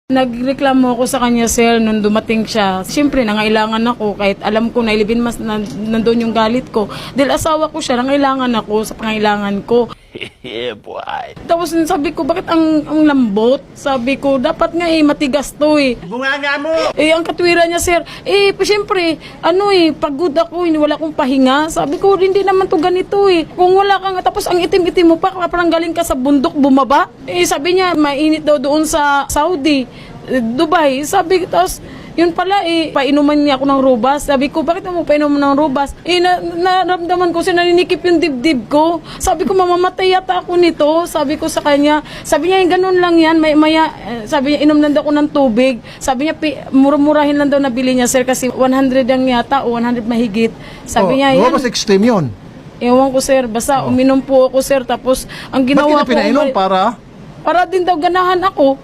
Nagreklamo ako sa kanya, sir, nung dumating siya. Siyempre, nangailangan ako kahit alam ko na ilibin mas nandun yung galit ko. Dahil asawa ko siya, nangailangan ako sa pangailangan ko. Yeah, boy. Tapos sabi ko, bakit ang lambot? Sabi ko, dapat nga matigas to Bunganga mo! ang katwiran niya, sir, siyempre, pagod ako, wala akong pahinga. Sabi ko, hindi naman to ganito Kung wala kang, tapos ang itim-itim mo pa, parang galing ka sa bundok, bumaba. Sabi niya, mainit daw doon sa Saudi, Dubai. Sabi, tapos, yun pala, painuman niya ako ng rubas. Sabi ko, bakit mo painuman ng rubas? Naramdaman ko, naninikip yung dibdib ko. Sabi ko, mamamatay yata ako nito. Sabi ko sa kanya, sabi niya, ganun lang yan. Sabi niya, inom lang daw ako ng tubig. Sabi niya, murah-murahin lang daw nabili niya, sir, kasi 100 ang yata o 100 mahigit. Sabi niya, yan. Mas extreme yun. Ewan ko, sir, basta uminom po ako, sir. Tapos, ang Ba't ginawa kita pinainom para? para din daw ganahan ako.